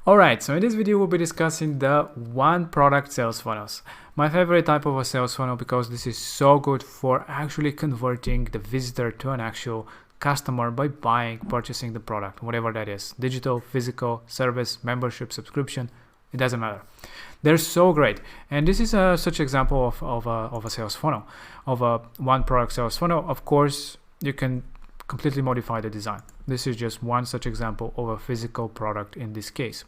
Alright, so in this video we'll be discussing the one product sales funnels. My favorite type of a sales funnel because this is so good for actually converting the visitor to an actual customer by purchasing the product, whatever that is, digital, physical, service, membership, subscription, it doesn't matter. They're so great, and this is such example of a sales funnel, of a one product sales funnel. Of course, you can completely modify the design. This is just one such example of a physical product in this case.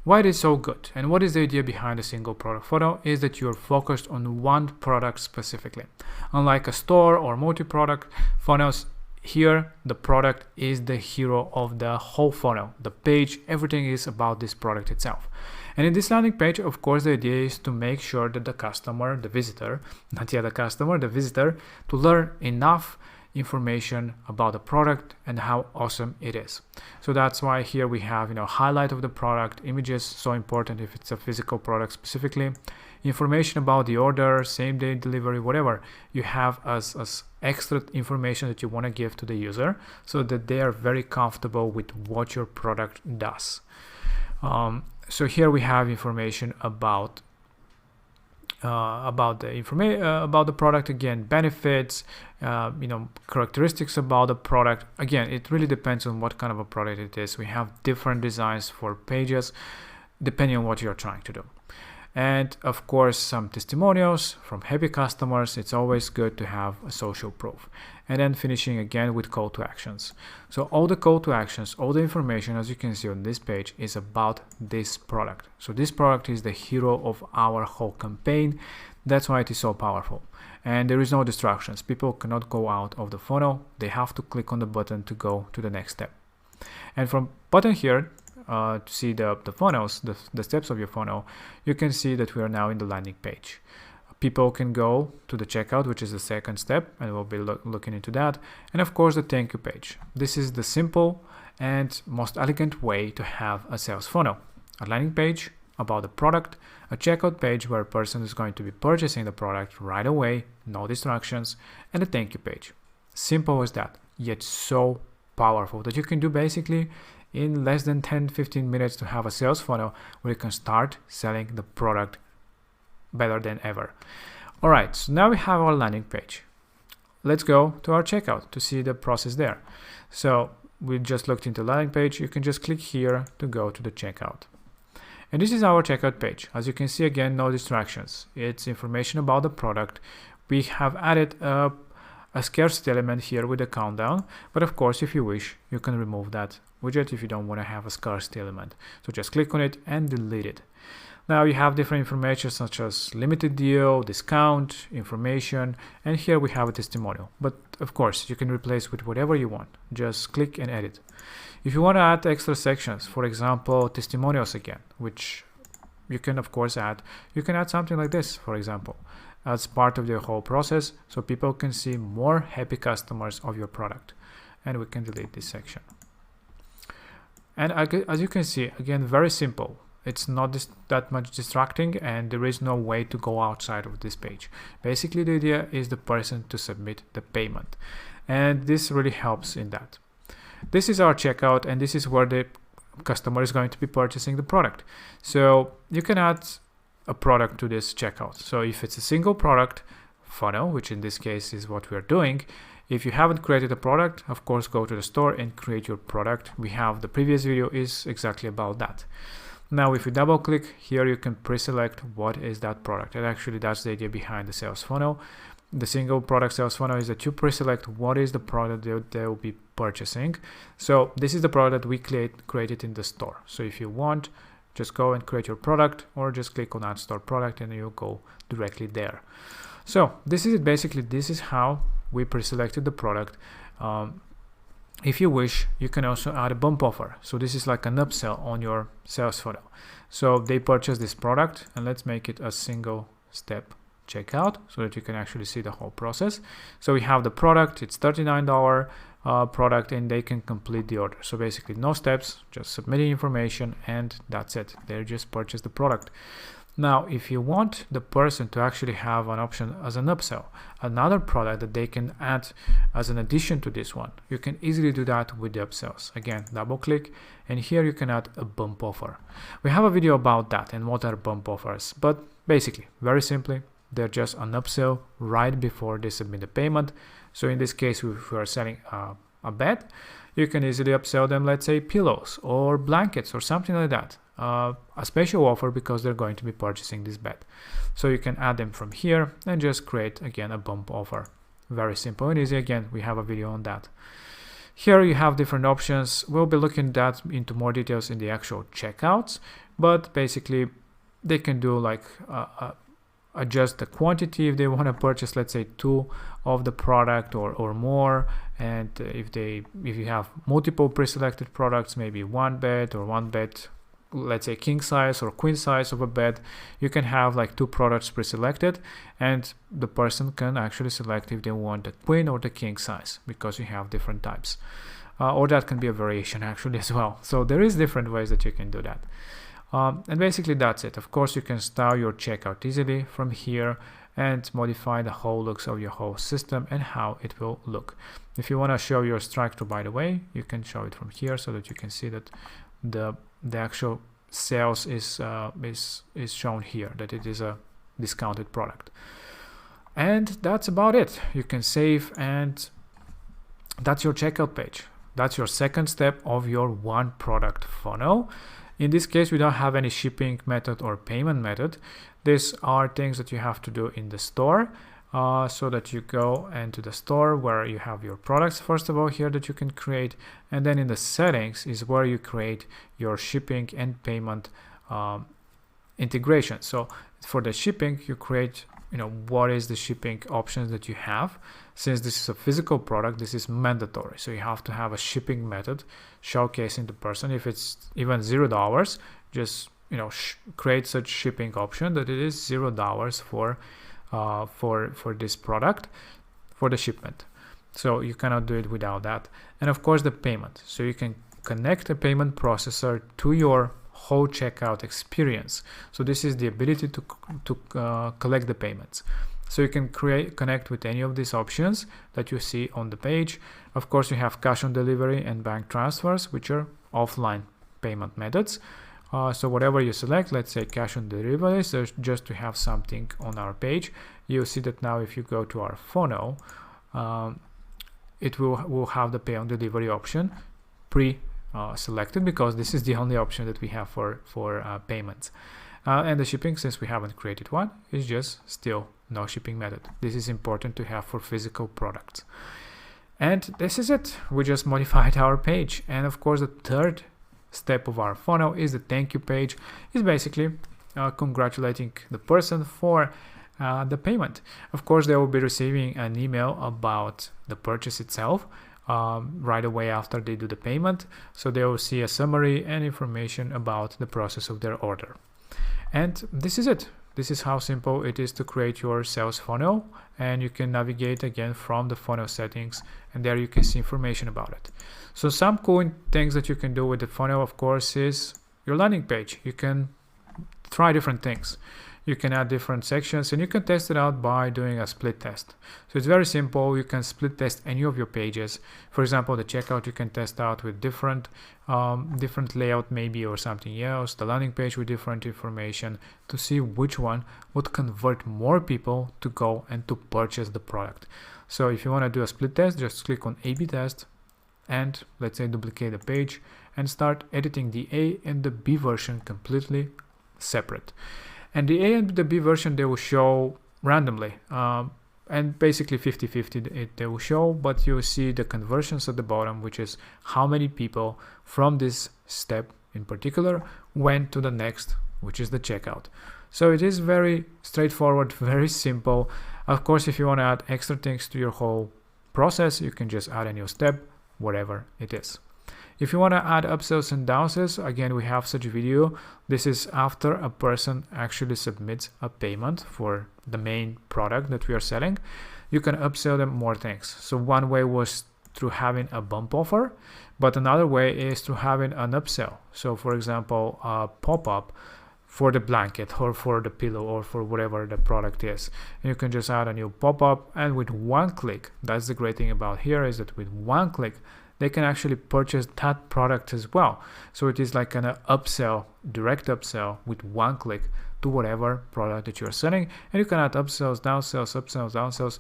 Why it is so good and what is the idea behind a single product funnel is that you're focused on one product specifically. Unlike a store or multi-product funnels, here the product is the hero of the whole funnel. The page, everything is about this product itself. And in this landing page, of course, the idea is to make sure that the customer, the visitor, not yet the customer, the visitor, to learn enough information about the product and how awesome it is. So that's why here we have, highlight of the product, images, so important if it's a physical product specifically, information about the order, same day delivery, whatever you have as extra information that you want to give to the user so that they are very comfortable with what your product does. So here we have information about the product, again, benefits, characteristics about the product. Again, it really depends on what kind of a product it is. We have different designs for pages depending on what you're trying to do. And of course, some testimonials from happy customers. It's always good to have a social proof. And then finishing again with call to actions. So all the call to actions, all the information, as you can see on this page, is about this product. So this product is the hero of our whole campaign. That's why it is so powerful. And there is no distractions. People cannot go out of the funnel. They have to click on the button to go to the next step. And from button here, to see the funnels, the steps of your funnel, you can see that we are now in the landing page. People can go to the checkout, which is the second step, and we'll be looking into that. And of course, the thank you page. This is the simple and most elegant way to have a sales funnel. A landing page about the product, a checkout page where a person is going to be purchasing the product right away, no distractions, and a thank you page. Simple as that, yet so powerful that you can do basically in less than 10-15 minutes to have a sales funnel where you can start selling the product better than ever. All right, so now we have our landing page. Let's go to our checkout to see the process there. So we just looked into landing page. You can just click here to go to the checkout. And this is our checkout page. As you can see, again, no distractions. It's information about the product. We have added a scarcity element here with a countdown, but of course, if you wish, you can remove that widget if you don't want to have a scarcity element. So just click on it and delete it. Now you have different information such as limited deal, discount, information, and here we have a testimonial. But of course, you can replace with whatever you want. Just click and edit. If you want to add extra sections, for example, testimonials again, which you can of course add, you can add something like this, for example, as part of the whole process so people can see more happy customers of your product. And we can delete this section. And as you can see, again, very simple. It's not that much distracting, and there is no way to go outside of this page. Basically, the idea is the person to submit the payment. And this really helps in that. This is our checkout, and this is where the customer is going to be purchasing the product. So you can add a product to this checkout. So if it's a single product funnel, which in this case is what we are doing, if you haven't created a product, of course, go to the store and create your product. We have the previous video is exactly about that. Now, if you double click here, you can pre-select what is that product. And actually, that's the idea behind the sales funnel. The single product sales funnel is that you pre-select what is the product they will be purchasing. So this is the product that we created in the store. So if you want, just go and create your product or just click on add store product and you'll go directly there. So this is it. Basically, this is how we pre-selected the product. If you wish, you can also add a bump offer. So this is like an upsell on your sales funnel. So they purchase this product, and let's make it a single step checkout so that you can actually see the whole process. So we have the product, it's $39 product, and they can complete the order. So basically no steps, just submitting information, and that's it. They just purchase the product. Now, if you want the person to actually have an option as an upsell, another product that they can add as an addition to this one, you can easily do that with the upsells. Again, double click, and here you can add a bump offer. We have a video about that and what are bump offers, but basically, very simply, they're just an upsell right before they submit the payment. So in this case, if we are selling a bed, you can easily upsell them, let's say, pillows or blankets or something like that. A special offer because they're going to be purchasing this bed. So you can add them from here and just create again a bump offer. Very simple and easy. Again, we have a video on that. Here you have different options. We'll be looking that into more details in the actual checkouts, but basically they can do like adjust the quantity if they want to purchase, let's say, 2 of the product or more, and if you have multiple pre-selected products, maybe one bed, let's say king size or queen size of a bed, you can have like 2 products pre-selected, and the person can actually select if they want the queen or the king size, because you have different types, or that can be a variation actually as well. So there is different ways that you can do that. And basically that's it. Of course, you can style your checkout easily from here and modify the whole looks of your whole system and how it will look. If you want to show your strike-through, by the way, you can show it from here so that you can see that the actual sales is shown here, that it is a discounted product. And that's about it. You can save, and that's your checkout page. That's your second step of your one product funnel. In this case, we don't have any shipping method or payment method. These are things that you have to do in the store. So that you go into the store where you have your products, first of all, here that you can create, and then in the settings is where you create your shipping and payment integration. So for the shipping, you create, what is the shipping options that you have. Since this is a physical product, this is mandatory. So you have to have a shipping method showcasing the person. If it's even $0, just create such shipping option that it is $0 for this product, for the shipment. So you cannot do it without that. And of course the payment. So you can connect a payment processor to your whole checkout experience. So this is the ability to collect the payments. So you can connect with any of these options that you see on the page. Of course, you have cash on delivery and bank transfers, which are offline payment methods. So whatever you select, let's say cash on delivery, so just to have something on our page, you'll see that now if you go to our funnel, it will have the pay on delivery option selected, because this is the only option that we have for payments. And the shipping, since we haven't created one, is just still no shipping method. This is important to have for physical products. And this is it. We just modified our page. And of course, the third step of our funnel is the thank you page. Is basically congratulating the person for the payment. Of course, they will be receiving an email about the purchase itself right away after they do the payment. So they will see a summary and information about the process of their order. And this is it. This is how simple it is to create your sales funnel, and you can navigate again from the funnel settings, and there you can see information about it. So some cool things that you can do with the funnel, of course, is your landing page. You can try different things. You can add different sections, and you can test it out by doing a split test. So it's very simple. You can split test any of your pages. For example, the checkout you can test out with different layout maybe, or something else. The landing page with different information, to see which one would convert more people to go and to purchase the product. So if you want to do a split test, just click on A/B test, and let's say duplicate the page and start editing the A and the B version completely separate. And the A and the B version, they will show randomly, and basically 50-50 they will show, but you see the conversions at the bottom, which is how many people from this step in particular went to the next, which is the checkout. So it is very straightforward, very simple. Of course, if you want to add extra things to your whole process, you can just add a new step, whatever it is. If you want to add upsells and downsells, again, we have such a video. This is after a person actually submits a payment for the main product that we are selling. You can upsell them more things. So one way was through having a bump offer, but another way is through having an upsell. So for example, a pop-up for the blanket or for the pillow or for whatever the product is. And you can just add a new pop-up, and with one click, that's the great thing about here, is that with one click they can actually purchase that product as well. So it is like an upsell, direct upsell with one click to whatever product that you're selling. And you can add upsells, downsells, upsells, downsells,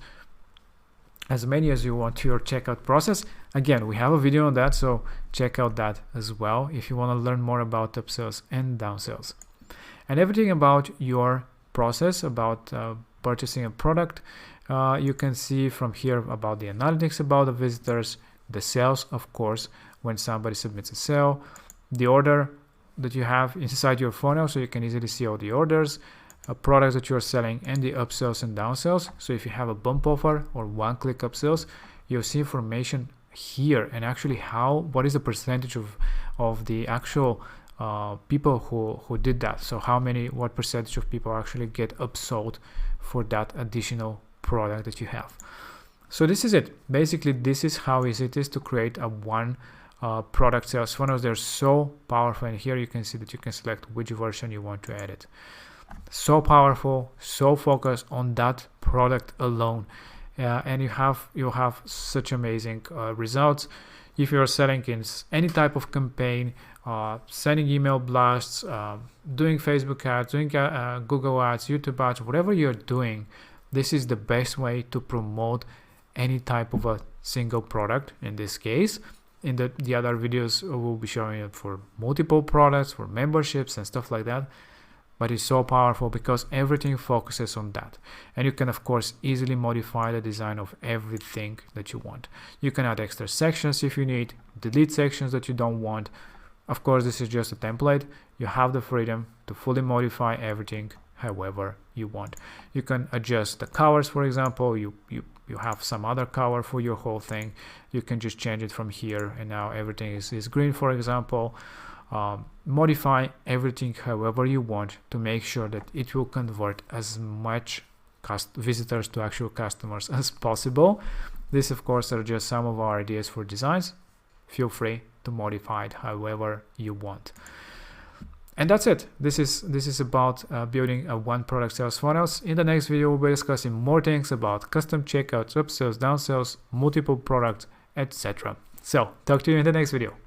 as many as you want to your checkout process. Again, we have a video on that, so check out that as well if you want to learn more about upsells and downsells. And everything about your process, about purchasing a product, you can see from here about the analytics about the visitors, the sales, of course, when somebody submits a sale, the order that you have inside your funnel, so you can easily see all the orders, products that you're selling, and the upsells and downsells. So if you have a bump offer or one-click upsells, you'll see information here, and actually what is the percentage of the actual people who did that. So what percentage of people actually get upsold for that additional product that you have. So this is it. Basically, this is how easy it is to create a one product sales funnels. They're so powerful, and here you can see that you can select which version you want to edit. So powerful, so focused on that product alone, and you'll have such amazing results if you're selling in any type of campaign, sending email blasts, doing Facebook ads, doing Google ads, YouTube ads, whatever you're doing. This is the best way to promote any type of a single product. In this case, in the other videos, we'll be showing it for multiple products, for memberships and stuff like that. But it's so powerful because everything focuses on that. And you can, of course, easily modify the design of everything that you want. You can add extra sections if you need, delete sections that you don't want. Of course, this is just a template. You have the freedom to fully modify everything however you want. You can adjust the colors, for example. You have some other color for your whole thing. You can just change it from here, and now everything is green, for example. Modify everything however you want to make sure that it will convert as much visitors to actual customers as possible. This, of course, are just some of our ideas for designs. Feel free to modify it however you want. And that's it. This is about building a one product sales funnels. In the next video, we'll be discussing more things about custom checkouts, upsells, downsells, multiple products, etc. So talk to you in the next video.